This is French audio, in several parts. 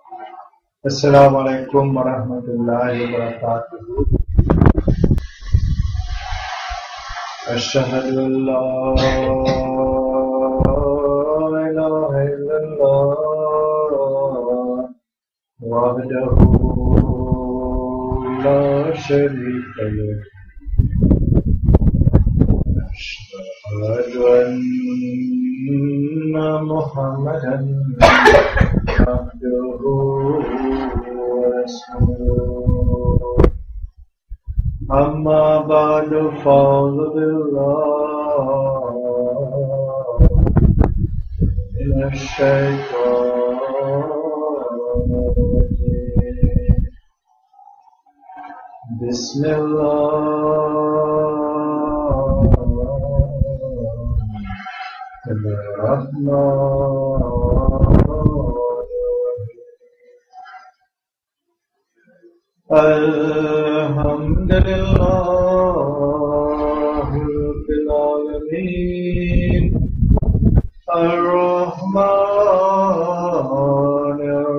Assalamu alaikum wa rahmatullahi wa barakatuh. Ashhadu an la ilaha illallah wahdahu la sharika lahu. Ashhadu anna Muhammadan abduhu wa rasuluh. Amma ba'du fa'udhu billahi minash shaitanir rajim. Alhamdulillahi Rabbil Alameen Ar-Rahmanir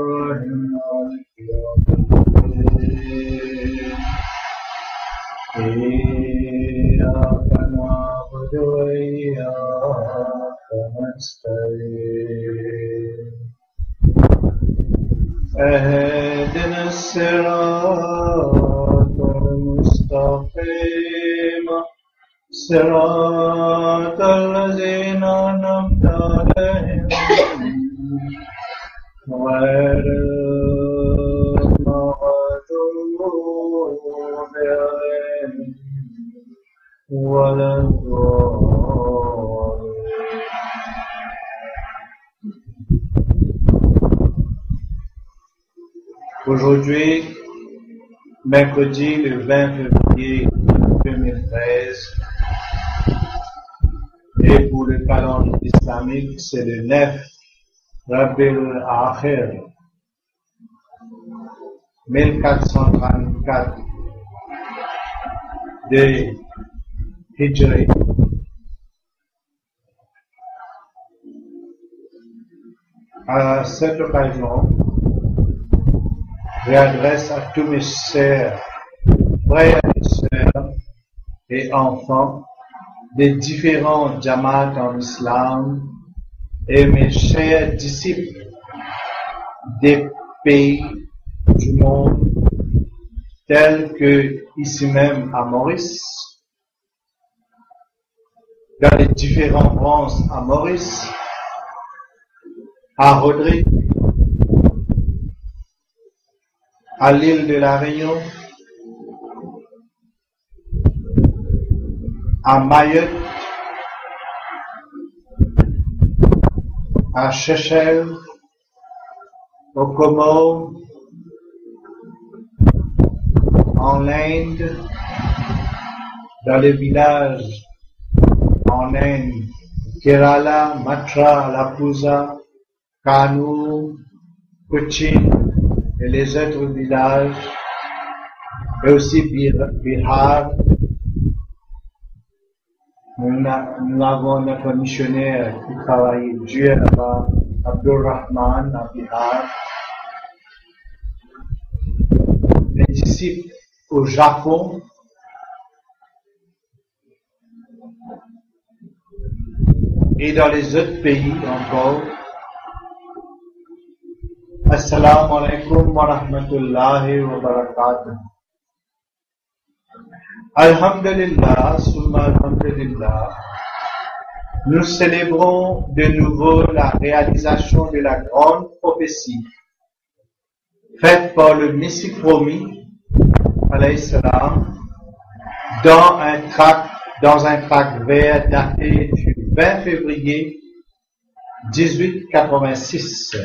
Rahim Maliki Yawmiddin Iyyaka na'budu wa iyyaka nasta'in اهدنا الصراط المستقيم صراط الذين أنعمت عليهم غير المغضوب عليهم ولا الضالين. Aujourd'hui, mercredi le 20 février 2013, et pour le calendrier islamique, c'est le 9 Rabiul Akhir 1434 de Hijri. À cette occasion, j'adresse à tous mes chers frères et sœurs et enfants des différents jamats en islam et mes chers disciples des pays du monde tels que ici même à Maurice, dans les différentes branches à Maurice, à Rodrigue, à l'île de la Réunion, à Mayotte, à Seychelles, aux Comores, en Inde, dans les villages en Inde, Kerala, Matra, Alappuzha, Kannur, Cochin, et les autres villages, et aussi Bihar. Nous avons notre missionnaire qui travaille dur là-bas, Abdul Rahman, à Bihar. Les disciples au Japon, et dans les autres pays encore. Assalamu alaikum wa rahmatullahi wa barakatuh. Alhamdulillah, summa alhamdulillah. Nous célébrons de nouveau la réalisation de la grande prophétie faite par le Messie promis, alayhi salam, dans un tract vert daté du 20 février 1886.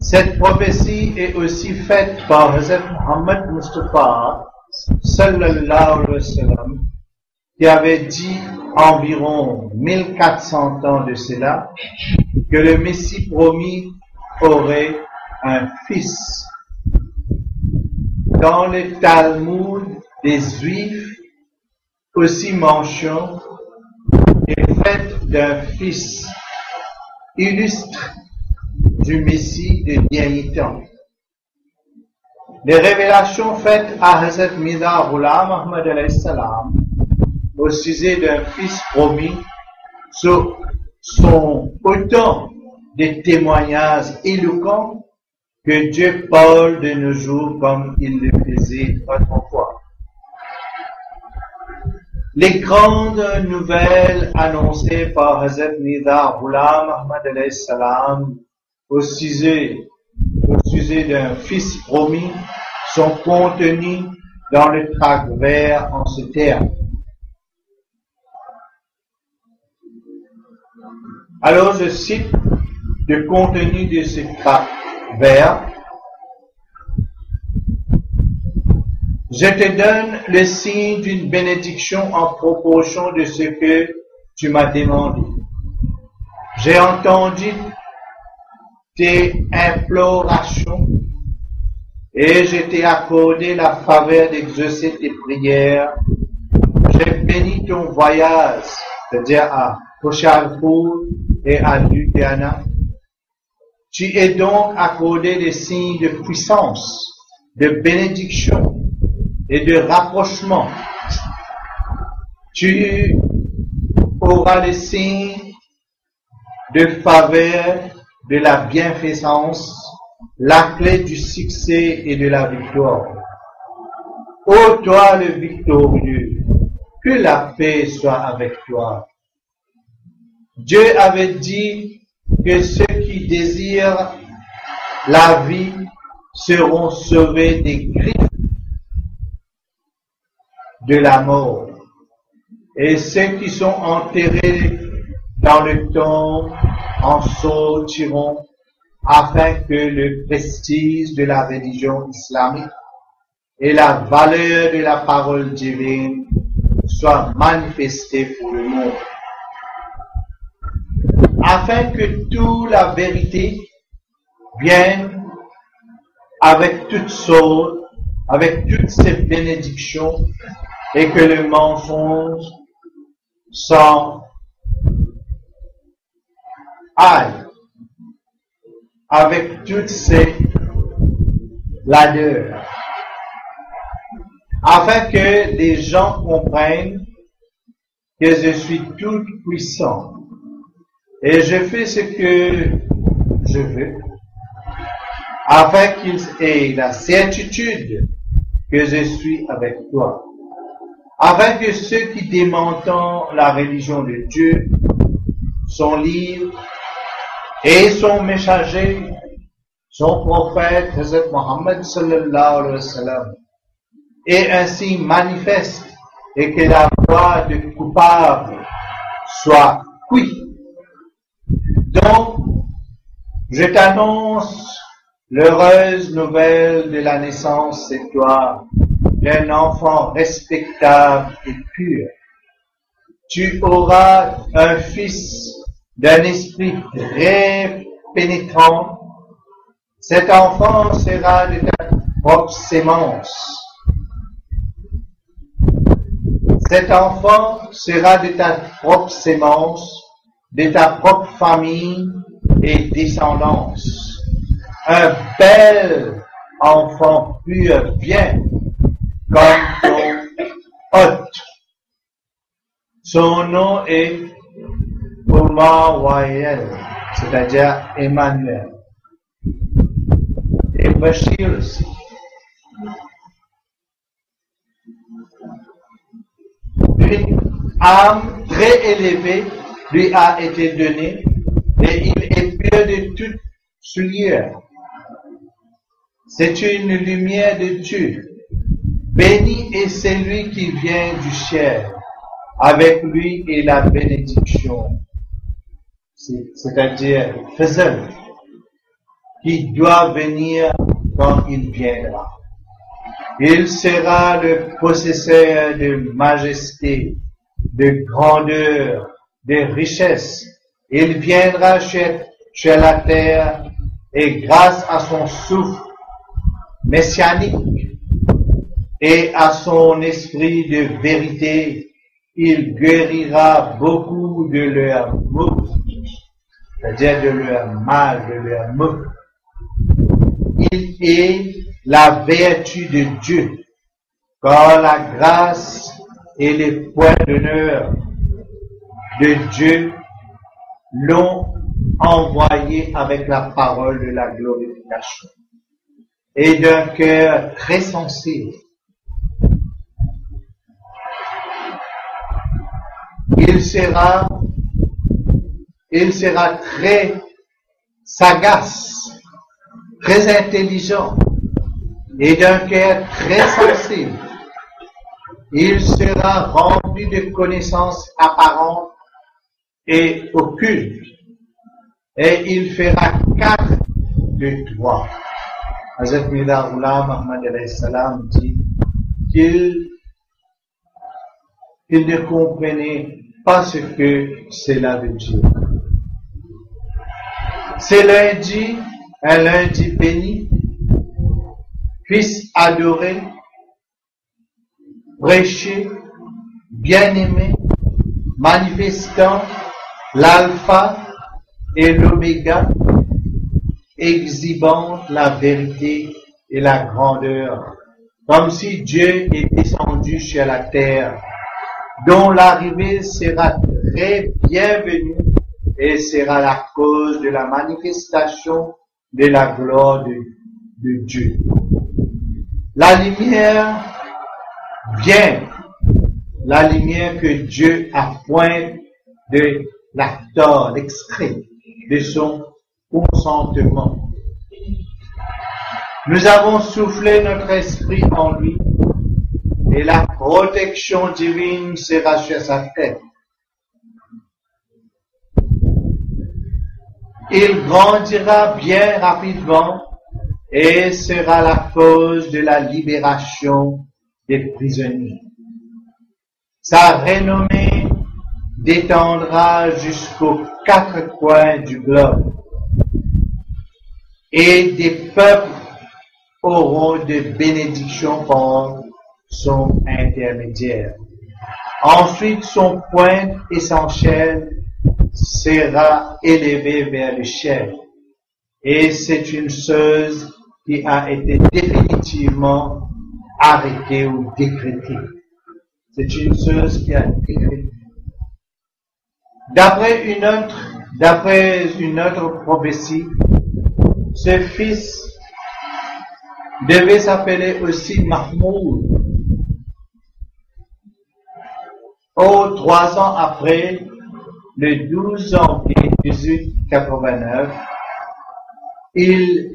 Cette prophétie est aussi faite par Hazrat Muhammad Mustafa sallallahu alayhi wa sallam, qui avait dit environ 1400 ans de cela que le Messie promis aurait un fils. Dans le Talmud des Juifs, aussi mention est faite d'un fils illustre du Messie de dernier temps. Les révélations faites à Hazrat Mirza Ghulam Ahmad alayhi salam au sujet d'un fils promis sont autant de témoignages éloquents que Dieu parle de nos jours comme il le faisait autrefois. Les grandes nouvelles annoncées par Hazrat Mirza Ghulam Ahmad alayhi salam au sujet d'un fils promis sont contenues dans le tract vert en ce terme. Alors je cite le contenu de ce tract vert. Je te donne le signe d'une bénédiction en proportion de ce que tu m'as demandé. J'ai entendu tes implorations et je t'ai accordé la faveur d'exaucer tes prières. J'ai béni ton voyage, c'est-à-dire à Koshalpur et à Ludhiana. Tu es donc accordé des signes de puissance, de bénédiction et de rapprochement. Tu auras les signes de faveur, de la bienfaisance, la clé du succès et de la victoire. Ô toi le victorieux, que la paix soit avec toi. Dieu avait dit que ceux qui désirent la vie seront sauvés des griffes de la mort. Et ceux qui sont enterrés dans le tombe en sortiront afin que le prestige de la religion islamique et la valeur de la parole divine soient manifestés pour le monde. Afin que toute la vérité vienne avec toutes sortes, avec toutes ces bénédictions, et que le mensonge s'en aille avec toutes ces laideurs, afin que les gens comprennent que je suis tout puissant et je fais ce que je veux, afin qu'ils aient la certitude que je suis avec toi, afin que ceux qui démentent la religion de Dieu, son livre et son messager, son prophète, Hazrat Muhammad sallallahu alayhi wa sallam, et ainsi manifeste et que la voix du coupable soit cuite. Donc, je t'annonce l'heureuse nouvelle de la naissance de toi, d'un enfant respectable et pur. Tu auras un fils d'un esprit très pénétrant. Cet enfant sera de ta propre sémence. Cet enfant sera de ta propre sémence, de ta propre famille et descendance. Un bel enfant pur bien comme ton hôte. Son nom est Emmanuel, c'est-à-dire Emmanuel. Et Bachir aussi. Une âme très élevée lui a été donnée et il est pur de toute souillure. C'est une lumière de Dieu. Béni est celui qui vient du ciel. Avec lui est la bénédiction. C'est-à-dire Fazl, qui doit venir quand il viendra. Il sera le possesseur de majesté, de grandeur, de richesse. Il viendra sur la terre et grâce à son souffle messianique et à son esprit de vérité, il guérira beaucoup de leurs maux. c'est-à-dire de leur mal, de leur mot. Il est la vertu de Dieu, car la grâce et les points d'honneur de Dieu l'ont envoyé avec la parole de la glorification et d'un cœur très sensible. Il sera très sagace, très intelligent et d'un cœur très sensible. Il sera rempli de connaissances apparentes et occultes, et il fera cas de toi. Hazrat Mirza Ghulam Ahmad alayhi salam dit qu'il ne comprenait pas ce que cela veut dire. C'est lundi, un lundi béni, fils adoré, prêché, bien-aimé, manifestant l'alpha et l'oméga, exhibant la vérité et la grandeur, comme si Dieu est descendu sur la terre, dont l'arrivée sera très bienvenue et sera la cause de la manifestation de la gloire de Dieu. La lumière vient, la lumière que Dieu appointe de l'acteur, l'extrait de son consentement. Nous avons soufflé notre esprit en lui et la protection divine sera sur sa tête. Il grandira bien rapidement et sera la cause de la libération des prisonniers. Sa renommée d'étendra jusqu'aux 4 coins du globe et des peuples auront de bénédictions par son intermédiaire. Ensuite, son point essentiel sera élevé vers le ciel. Et c'est une chose qui a été définitivement arrêtée ou décrétée. C'est une chose qui a été décrétée. D'après une autre prophétie, ce fils devait s'appeler aussi Mahmoud. 3 ans après, le 12 janvier 1889, il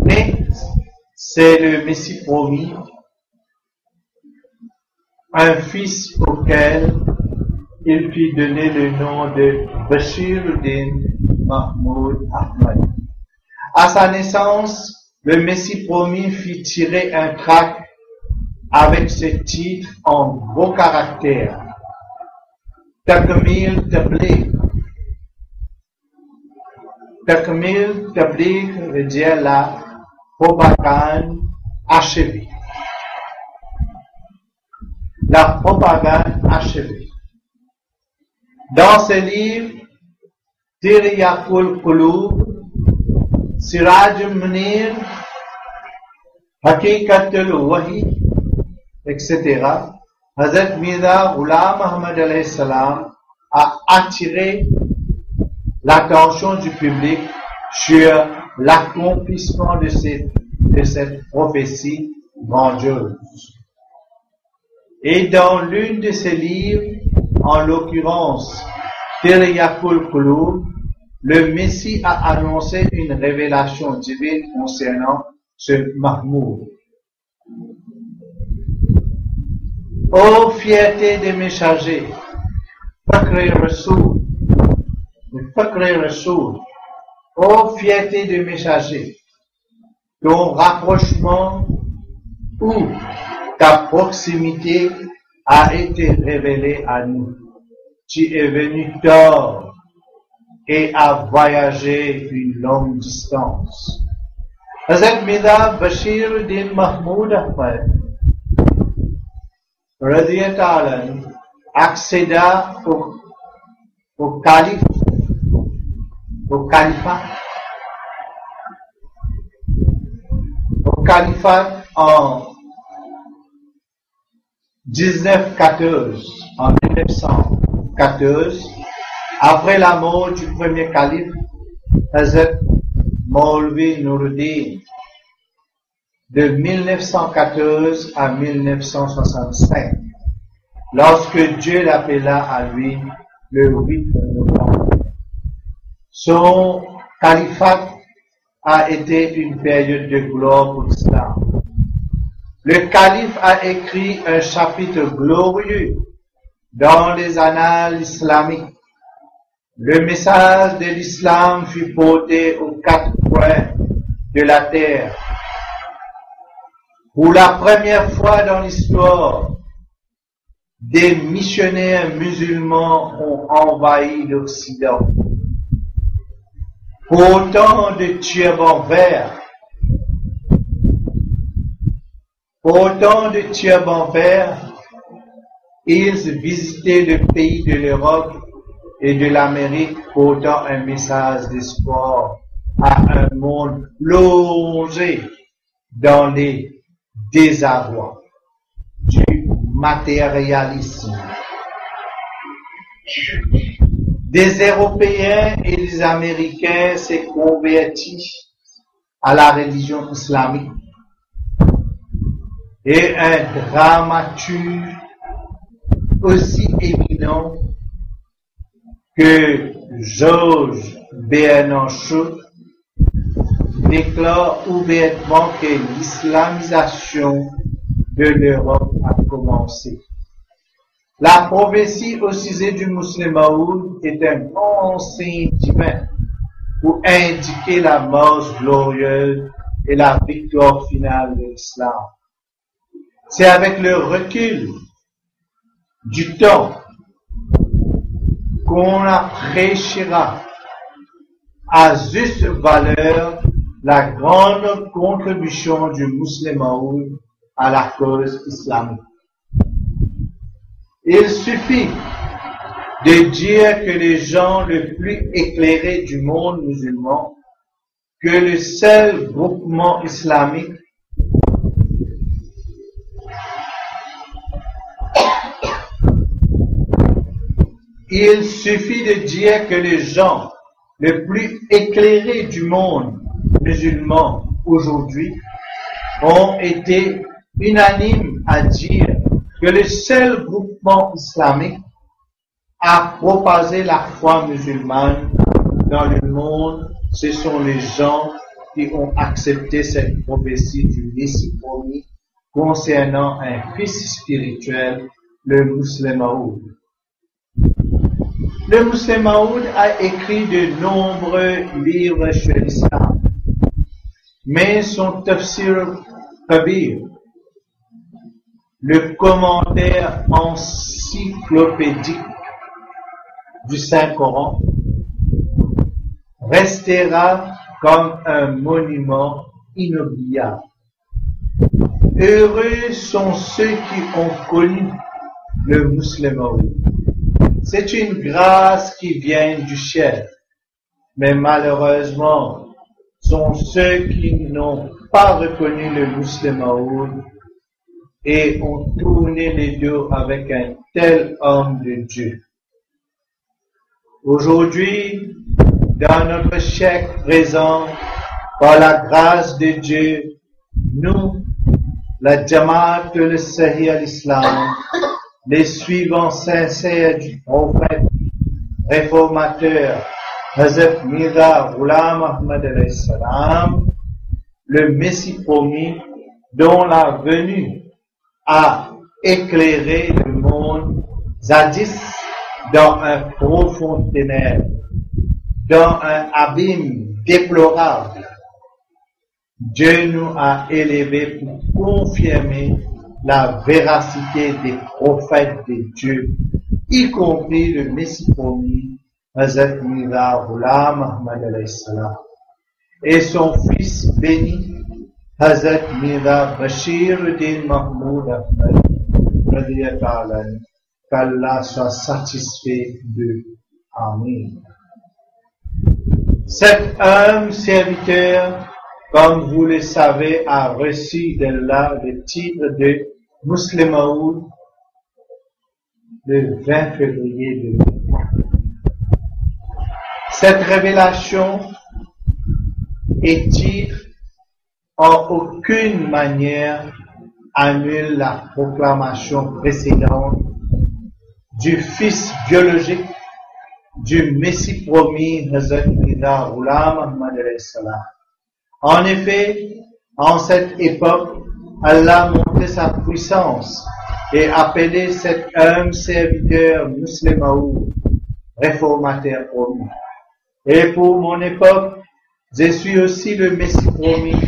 naît, c'est le Messie promis, un fils auquel il fit donner le nom de Bashiruddin Mahmoud Ahmad. À sa naissance, le Messie promis fit tirer un tract avec ce titre en gros caractères. Takmil Tabligh. Takmil Tabligh veut dire la propagande achevée. La propagande achevée. Dans ce livre, Tiryaqul Qulub, Siraj Munir, Haqiqatul Wahi, etc., Hazrat Mirza Ghulam Ahmad alayhi salam a attiré l'attention du public sur l'accomplissement de cette prophétie grandiose. Et dans l'une de ses livres, en l'occurrence Tiryaqul Qulub, le Messie a annoncé une révélation divine concernant ce Mahmoud. Ô fierté des messagers, Fakr Rasoul, ô fierté des messagers, ton rapprochement ou ta proximité a été révélée à nous. Tu es venu tard et a voyagé une longue distance. Hazrat Mirza Bashiruddin Mahmoud Ahmad radiyallahu anhu accéda au calife au califat. Au califat en 1914, après la mort du premier calife, Hazrat Maulvi Nuruddin, de 1914 à 1965, lorsque Dieu l'appela à lui le 8 novembre. Son califat a été une période de gloire pour l'islam. Le calife a écrit un chapitre glorieux dans les annales islamiques. Le message de l'islam fut porté aux quatre coins de la terre. Pour la première fois dans l'histoire, des missionnaires musulmans ont envahi l'Occident. Portant de turbans verts, ils visitaient le pays de l'Europe et de l'Amérique, portant un message d'espoir à un monde plongé dans les désarrois du matérialisme. Des Européens et des Américains s'est convertis à la religion islamique. Et un dramaturge aussi éminent que Georges Bernard Shaw déclare ouvertement que l'islamisation de l'Europe a commencé. La prophétie au sujet du musulman Mahoud est un grand signe divin pour indiquer la mort glorieuse et la victoire finale de l'islam. C'est avec le recul du temps qu'on appréciera à juste valeur la grande contribution du musulman Mahoud à la cause islamique. Il suffit de dire que les gens les plus éclairés du monde musulman, que le seul groupement islamique il suffit de dire que les gens les plus éclairés du monde musulman aujourd'hui ont été unanimes à dire que le seul groupement islamique à propager la foi musulmane dans le monde, ce sont les gens qui ont accepté cette prophétie du Messie promis concernant un fils spirituel, le musulman Mahoud. Le musulman Mahoud a écrit de nombreux livres sur l'islam, mais son tafsir kabir, le commentaire encyclopédique du Saint-Coran, restera comme un monument inoubliable. Heureux sont ceux qui ont connu le musulman Mahoud. C'est une grâce qui vient du ciel, mais malheureusement, sont ceux qui n'ont pas reconnu le musulman Mahoud et ont tourné les dos avec un tel homme de Dieu. Aujourd'hui, dans notre siècle présent, par la grâce de Dieu, nous, la Jamaat le Sahih al-Islam, les suivants sincères du prophète réformateur Hazrat Mirza Ghulam Ahmad alayhi salam, le Messie promis dont la venue a éclairé le monde jadis dans un profond ténèbre, dans un abîme déplorable. Dieu nous a élevés pour confirmer la véracité des prophètes de Dieu, y compris le Messie promis, Hazrat Mirza Ghulam Ahmad alayhi salam, et son fils béni, Hazrat Mirza Bashiruddin Mahmoud Ahmad, radiyallahu anhu, qu'Allah soit satisfait d'eux. Amen. Cet homme serviteur, comme vous le savez, a reçu d'Allah le titre de Muslim Maud le 20 février 2003. Cette révélation et titre en aucune manière annule la proclamation précédente du fils biologique du Messie promis, Hazrat Mirza Ghulam Ahmad alayhi salam. En effet, en cette époque, Allah montrait sa puissance et appelait cet homme serviteur musulman, réformateur promis. Et pour mon époque, je suis aussi le Messie promis.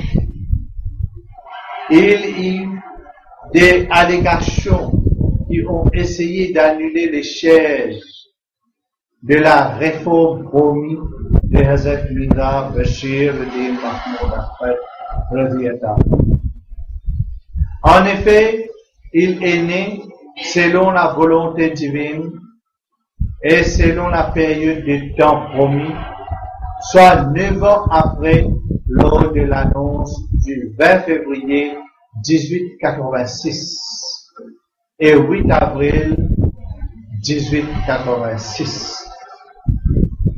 Il y a des allégations qui ont essayé d'annuler les charges de la réforme promise de Hazrat Mirza Bashir Uddin Mahmoud Ahmad radiyallahu anhu. En effet, il est né selon la volonté divine et selon la période de temps promis, soit 9 ans après, lors de l'annonce du 20 février 1886 et 8 avril 1886.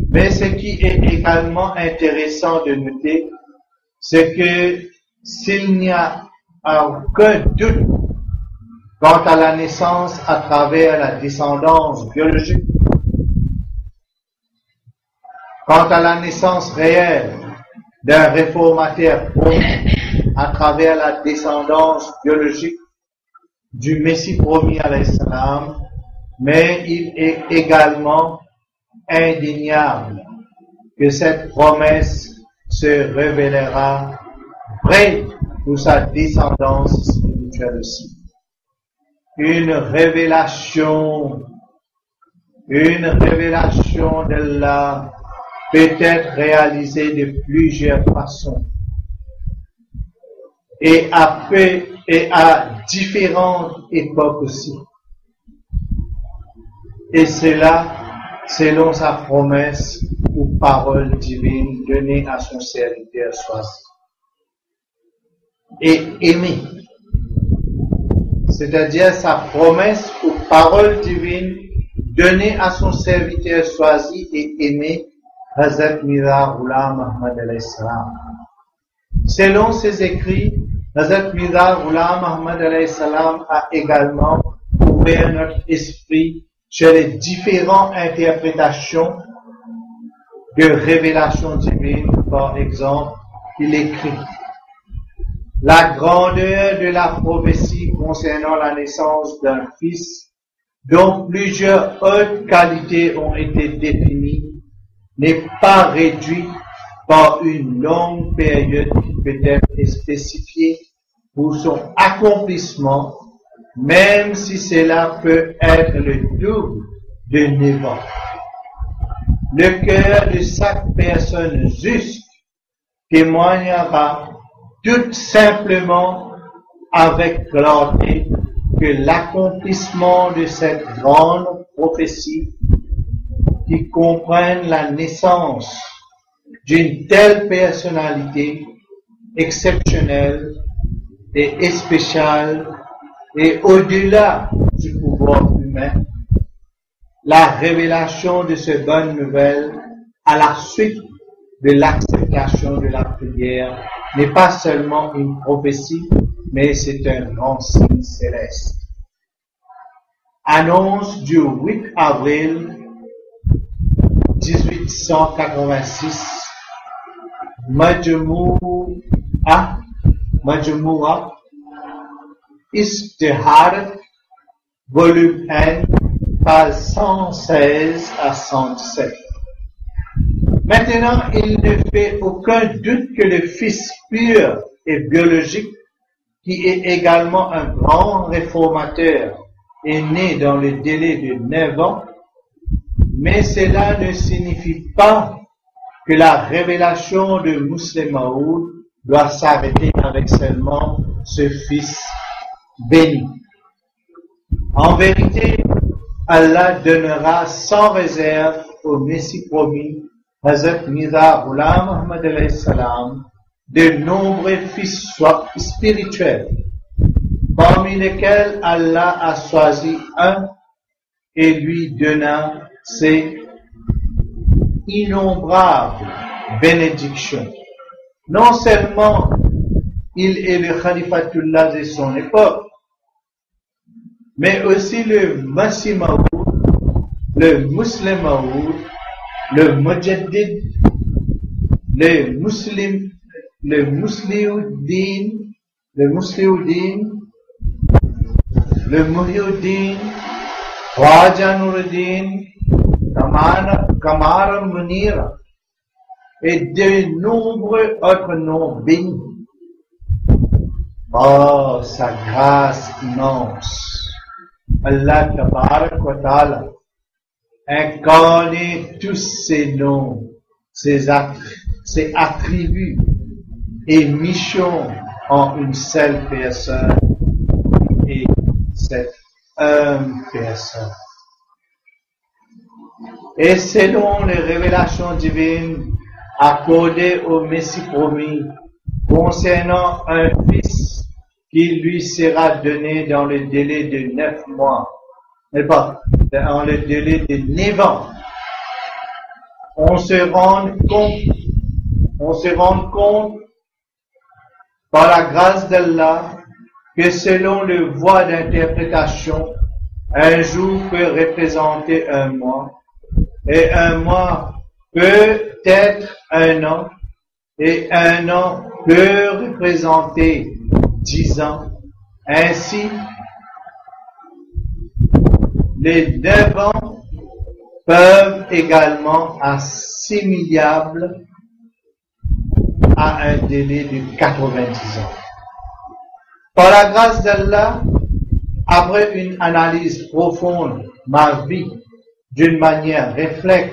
Mais ce qui est également intéressant de noter, c'est que s'il n'y a aucun doute quant à la naissance à travers la descendance biologique, quant à la naissance réelle d'un réformateur promis à travers la descendance biologique du Messie promis alayhi salam, mais il est également indéniable que cette promesse se révélera vraie pour sa descendance spirituelle aussi. Une révélation d'Allah peut être réalisée de plusieurs façons et à différentes époques aussi. Et cela selon sa promesse ou parole divine donnée à son serviteur choisi et aimé. C'est-à-dire sa promesse ou parole divine donnée à son serviteur choisi et aimé, Hazrat Mirza Ghulam Ahmad alayhi salam. Selon ses écrits, Hazrat Mirza Ghulam Ahmad alayhi salam a également ouvert notre esprit sur les différentes interprétations de révélations divines. Par exemple, il écrit: la grandeur de la prophétie concernant la naissance d'un fils, dont plusieurs hautes qualités ont été définies, n'est pas réduite par une longue période qui peut être spécifiée pour son accomplissement, même si cela peut être le double de 9 ans. Le cœur de chaque personne juste témoignera tout simplement avec clarté que l'accomplissement de cette grande prophétie qui comprend la naissance d'une telle personnalité exceptionnelle et spéciale et au-delà du pouvoir humain, la révélation de ces bonnes nouvelles à la suite de l'acceptation de la prière n'est pas seulement une prophétie, mais c'est un grand signe céleste. Annonce du 8 avril 1886, Majmua Istihad, volume 1, page 116 à 117. Maintenant, il ne fait aucun doute que le Fils pur et biologique, qui est également un grand réformateur, est né dans le délai de 9 ans, mais cela ne signifie pas que la révélation de Muslim Maud doit s'arrêter avec seulement ce Fils béni. En vérité, Allah donnera sans réserve au Messie promis, Hazrat Mirza Ghulam Ahmad alayhi salam de nombreux fils spirituels, parmi lesquels Allah a choisi un et lui donna ses innombrables bénédictions. Non seulement il est le Khalifatullah de son époque, mais aussi le Masih Maud, le Muslim Maud, le Mujaddid, le Musliuddin, le Muhyiddin, Khwaja Nuruddin, Qamar Munira et de nombreux autres noms bénis. Oh, sa grâce immense! Allah Tabarak wa Ta'ala incarne tous ces noms, ces attributs et missions en une seule personne et cette personne. Et selon les révélations divines accordées au Messie promis concernant un fils qui lui sera donné dans le délai de 9 mois, mais pas dans le délai de 9 ans, on se rend compte par la grâce d'Allah que selon le voie d'interprétation, un jour peut représenter un mois, et un mois peut être un an, et un an peut représenter 10 ans. Ainsi, les 9 ans peuvent également assimilables à un délai de 90 ans. Par la grâce d'Allah, après une analyse profonde, ma vie, d'une manière, reflète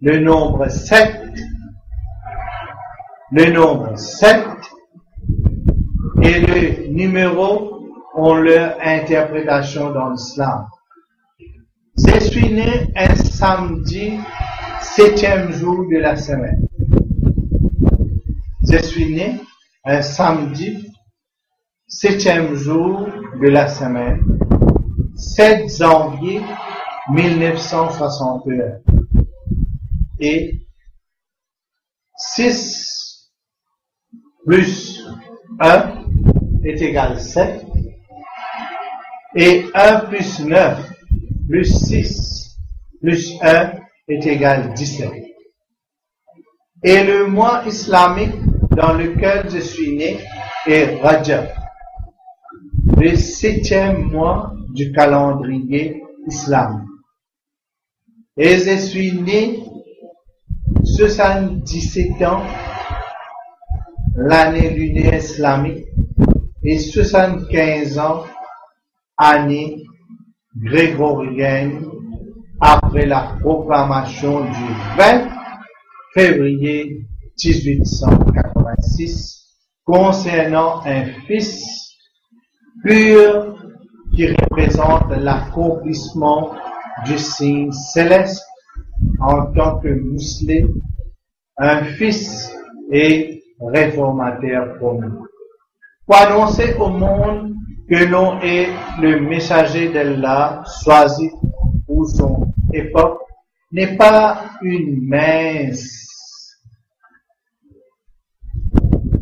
le nombre 7, et le numéro ont leur interprétation dans l'islam. Je suis né un samedi, 7e jour de la semaine. Je suis né un samedi, 7e jour de la semaine, 7 janvier 1961. Et 6 plus 1 est égal 7. Et 1 plus 9 plus 6 plus 1 est égal 17. Et le mois islamique dans lequel je suis né est Rajab, le 7e mois du calendrier islamique. Et je suis né 77 ans l'année lunaire islamique et 75 ans année grégorienne après la proclamation du 20 février 1886 concernant un fils pur qui représente l'accomplissement du signe céleste en tant que musulman, un fils et réformateur promis. Pour annoncer au monde que l'on est le messager d'Allah choisi pour son époque n'est pas une mince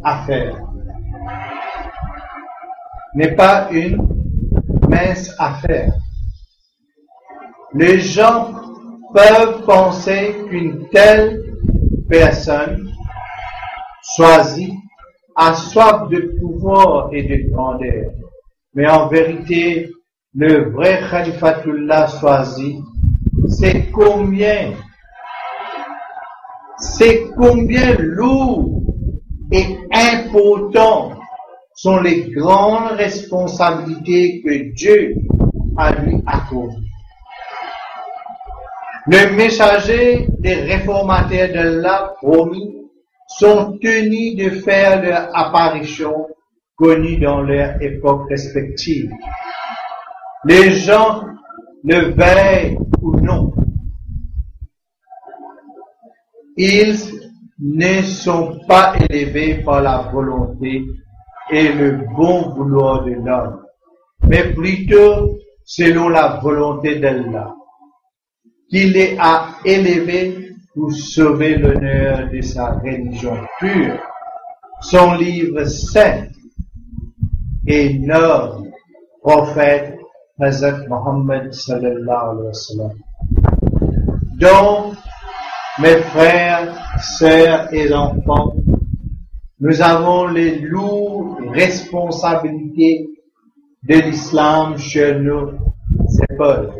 affaire. N'est pas une mince affaire. Les gens peuvent penser qu'une telle personne choisie a soif de pouvoir et de grandeur. Mais en vérité, le vrai Khalifatullah choisi, c'est combien lourd et important sont les grandes responsabilités que Dieu a lui accordées. Les messagers des réformateurs d'Allah promis sont tenus de faire leur apparition connue dans leur époque respective. Les gens le veillent ou non. ils ne sont pas élevés par la volonté et le bon vouloir de l'homme, mais plutôt selon la volonté d'Allah, qui les a élevés pour sauver l'honneur de sa religion pure, son livre saint et noble prophète Hazrat Muhammad sallallahu alayhi wa sallam. Donc, mes frères, sœurs et enfants, nous avons les lourdes responsabilités de l'islam sur nos épaules,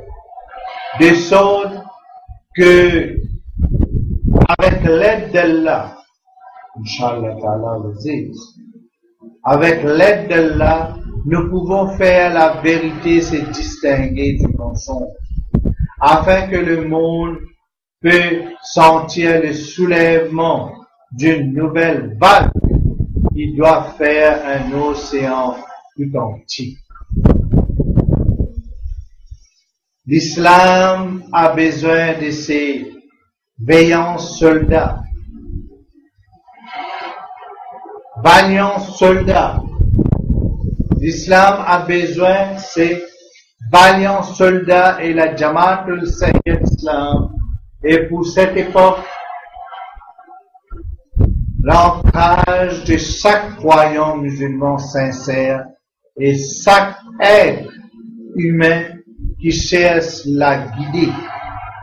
de sorte que, avec l'aide d'Allah, Inch'Allah Ta'ala Aziz, avec l'aide d'Allah, nous pouvons faire la vérité se distinguer du mensonge, afin que le monde peut sentir le soulèvement d'une nouvelle vague qui doit faire un océan tout entier. L'islam a besoin de ses vaillants soldats, valiants soldats. L'islam a besoin de ses valiants soldats et la Jamaat al-Sayyid Islam. Et pour cette époque, l'ancrage de chaque croyant musulman sincère et chaque être humain qui cherche la guider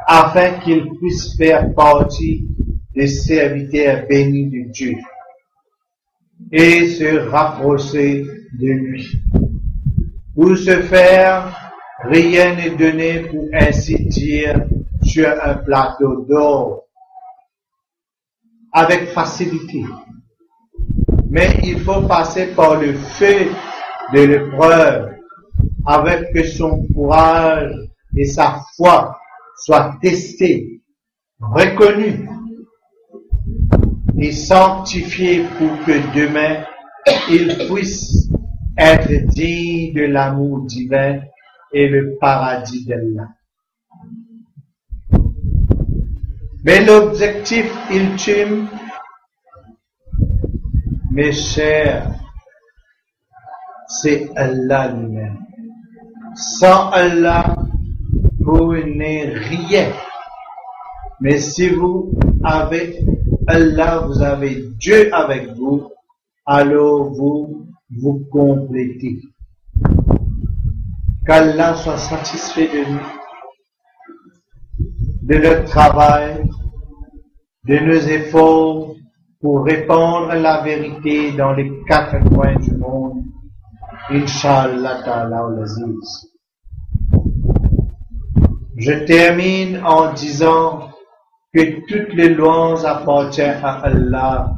afin qu'il puisse faire partie des serviteurs bénis de Dieu et se rapprocher de lui. Pour ce faire, rien n'est donné pour ainsi dire sur un plateau d'or avec facilité. Mais il faut passer par le feu de l'épreuve avec que son courage et sa foi soient testés, reconnus et sanctifiés pour que demain il puisse être digne de l'amour divin et le paradis d'Allah. Mais l'objectif ultime, mes chers, c'est Allah lui-même. Sans Allah, vous n'êtes rien. Mais si vous avez Allah, vous avez Dieu avec vous, alors vous vous complétez. Qu'Allah soit satisfait de nous, de notre travail, de nos efforts pour répandre la vérité dans les quatre coins du monde. Inch'Allah Ta'ala al-Aziz. Je termine en disant que toutes les louanges appartiennent à Allah,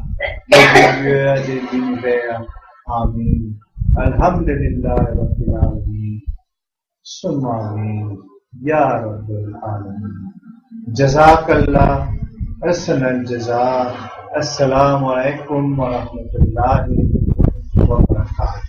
le Dieu de l'univers. Amin. Alhamdulillah Rabbil Alamin. Summa Amin. Ya Rabbil Alamin. Jazakallah. Ahsan al-Jaza. Assalamu alaikum wa rahmatullahi wa barakatuh.